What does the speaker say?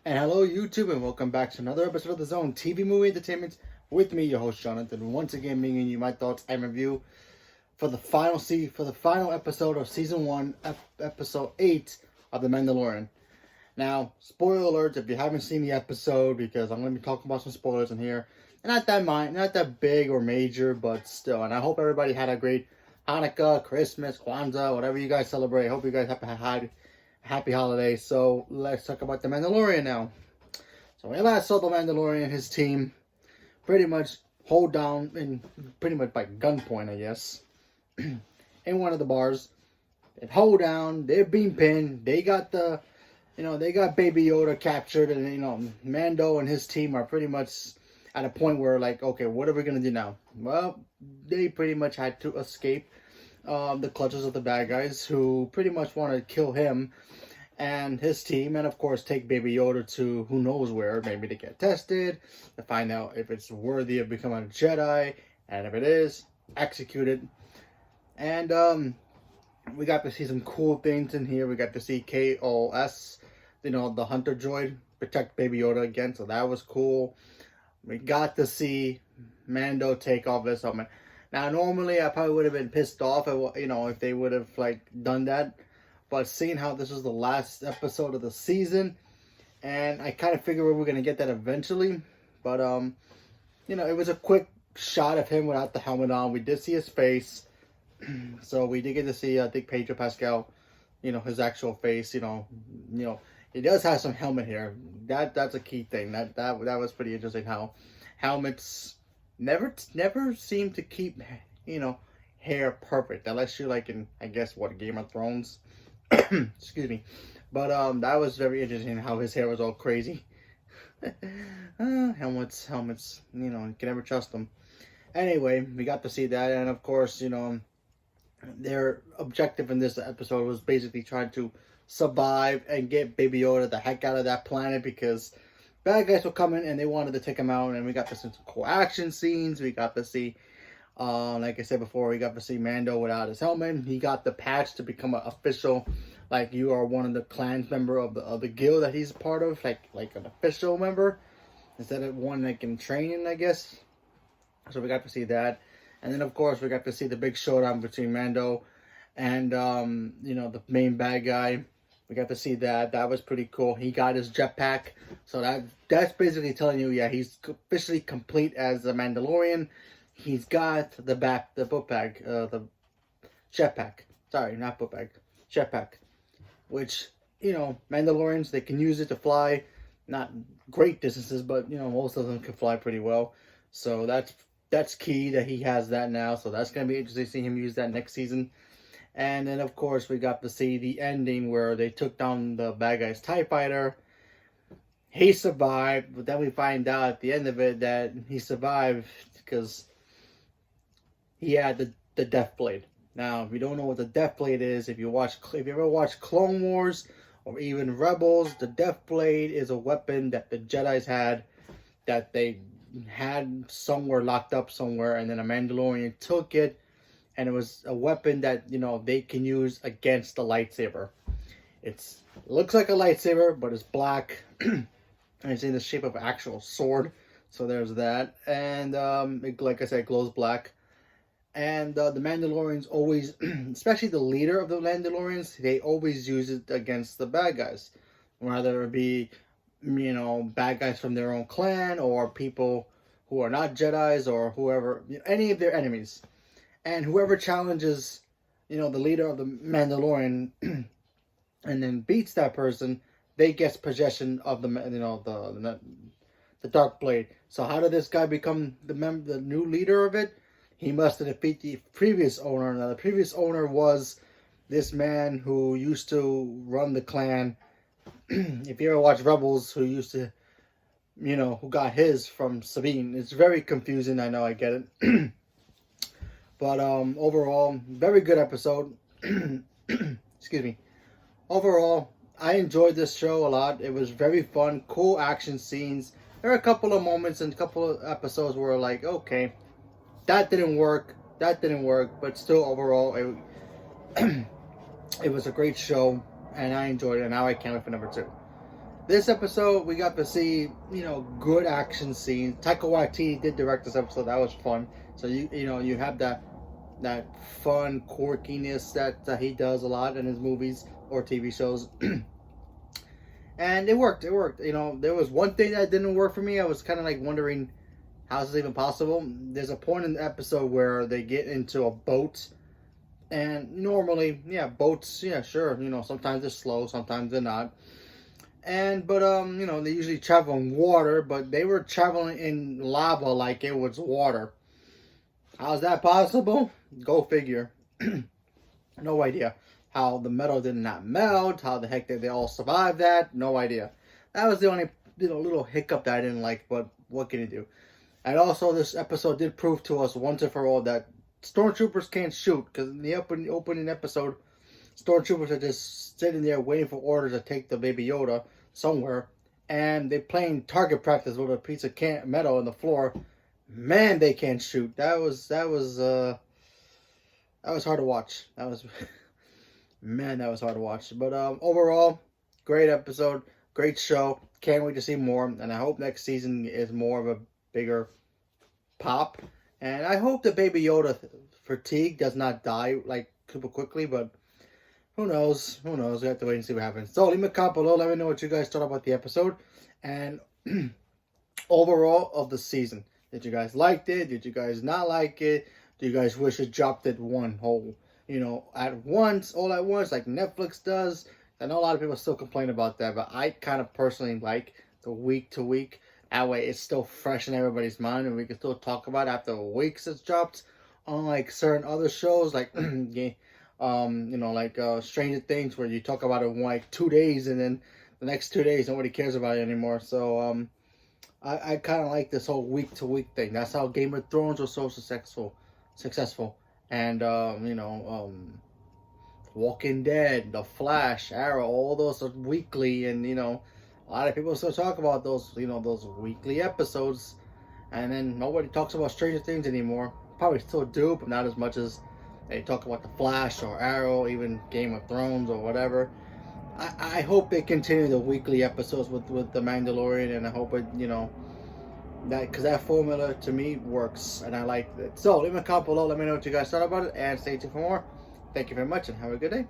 And hello, YouTube, and welcome back to another episode of the Zone TV Movie Entertainment with me, your host Jonathan. Once again, bringing you my thoughts and review for the final episode of season one, episode 8 of the Mandalorian. Now, spoiler alerts if you haven't seen the episode, because I'm going to be talking about some spoilers in here. And not that big or major, but still. And I hope everybody had a great Hanukkah, Christmas, Kwanzaa, whatever you guys celebrate. I hope you guys have had happy holidays. So let's talk about the Mandalorian now. So when I last saw the Mandalorian and his team pretty much hold down in pretty much by gunpoint, I guess, in one of the bars. They hold down, they're being pinned, they got they got Baby Yoda captured, and Mando and his team are pretty much at a point where like, okay, what are we gonna do now? Well, they pretty much had to escape the clutches of the bad guys, who pretty much want to kill him and his team, and of course take Baby Yoda to who knows where, maybe to get tested, to find out if it's worthy of becoming a Jedi, and if it is, executed. And we got to see some cool things in here. We got to see KOS, the hunter droid, protect Baby Yoda again, so that was cool. We got to see Mando take off his helmet. Now, normally I probably would have been pissed off if they would have done that, but seeing how this was the last episode of the season, and I kind of figured we were gonna get that eventually, but it was a quick shot of him without the helmet on. We did see his face, so we did get to see, I think, Pedro Pascal, his actual face. He does have some helmet hair. That's a key thing. That was pretty interesting. How helmets never seem to keep hair perfect, unless you're like in, I guess, what, Game of Thrones. Excuse me. But that was very interesting how his hair was all crazy. Helmets, you can never trust them. Anyway, we got to see that, and of course, their objective in this episode was basically trying to survive and get Baby Yoda the heck out of that planet, because bad guys were coming and they wanted to take him out. And we got to see some cool action scenes. We got to see, like I said before, we got to see Mando without his helmet. He got the patch to become an official, like, you are one of the clans member of the guild that he's part of, like an official member, instead of one like in training, I guess. So we got to see that. And then, of course, we got to see the big showdown between Mando and, the main bad guy. We got to see that. That was pretty cool. He got his jetpack. So that's basically telling you, yeah, he's officially complete as a Mandalorian. He's got the book bag, the jetpack. Sorry, not book bag. Jetpack. Which, Mandalorians, they can use it to fly. Not great distances, but, most of them can fly pretty well. So that's key that he has that now. So that's going to be interesting to see him use that next season. And then, of course, we got to see the ending where they took down the bad guy's TIE fighter. He survived, but then we find out at the end of it that he survived because he had the Death Blade. Now, if you don't know what the Death Blade is, if you ever watched Clone Wars or even Rebels, the Death Blade is a weapon that the Jedis had, that they had somewhere locked up somewhere, and then a Mandalorian took it. And it was a weapon that, they can use against the lightsaber. It looks like a lightsaber, but it's black. And it's in the shape of an actual sword. So there's that. And like I said, it glows black. And the Mandalorians always, especially the leader of the Mandalorians, they always use it against the bad guys. Whether it be, bad guys from their own clan, or people who are not Jedis, or whoever, any of their enemies. And whoever challenges, the leader of the Mandalorian, and then beats that person, they get possession of the Dark Blade. So how did this guy become the new leader of it? He must have defeated the previous owner. Now, the previous owner was this man who used to run the clan. If you ever watch Rebels, who used to, who got his from Sabine. It's very confusing. I know, I get it. But overall, very good episode. Excuse me. Overall, I enjoyed this show a lot. It was very fun, cool action scenes. There are a couple of moments and a couple of episodes where like, okay, that didn't work. But still, overall, it was a great show, and I enjoyed it. And now I can't wait for number 2. This episode, we got to see, good action scenes. Taika Waititi did direct this episode. That was fun. So you have that fun quirkiness that he does a lot in his movies or TV shows. And it worked. It worked. There was one thing that didn't work for me. I was kind of like wondering, how is this even possible? There's a point in the episode where they get into a boat, and normally, yeah, boats, yeah, sure, sometimes they're slow, sometimes they're not. But they usually travel in water, but they were traveling in lava like it was water. How's that possible? Go figure. No idea. How the metal did not melt, how the heck did they all survive that? No idea. That was the only little hiccup that I didn't like, but what can you do? And also, this episode did prove to us once and for all that stormtroopers can't shoot, because in the opening episode, stormtroopers are just sitting there waiting for orders to take the Baby Yoda somewhere, and they're playing target practice with a piece of metal on the floor. Man, they can't shoot. That was hard to watch. That was hard to watch. But overall, great episode, great show. Can't wait to see more, and I hope next season is more of a bigger pop. And I hope the Baby Yoda fatigue does not die like super quickly, but who knows? Who knows? We have to wait and see what happens. So leave me a comment below. Let me know what you guys thought about the episode and overall of the season. Did you guys like it? Did you guys not like it? Do you guys wish it dropped it one whole, at once, all at once, like Netflix does? I know a lot of people still complain about that, but I kind of personally like the week to week. That way it's still fresh in everybody's mind and we can still talk about it after weeks it's dropped. Unlike certain other shows like Stranger Things, where you talk about it in like 2 days and then the next 2 days nobody cares about it anymore. So I kind of like this whole week to week thing. That's how Game of Thrones was so successful. And Walking Dead, The Flash, Arrow, all those are weekly, and a lot of people still talk about those those weekly episodes. And then nobody talks about Stranger Things anymore. Probably still do, but not as much as they talk about The Flash or Arrow, even Game of Thrones or whatever. I hope they continue the weekly episodes with The Mandalorian, and I hope it, because that formula to me works, and I like it. So leave me a comment below, let me know what you guys thought about it, and stay tuned for more. Thank you very much, and have a good day.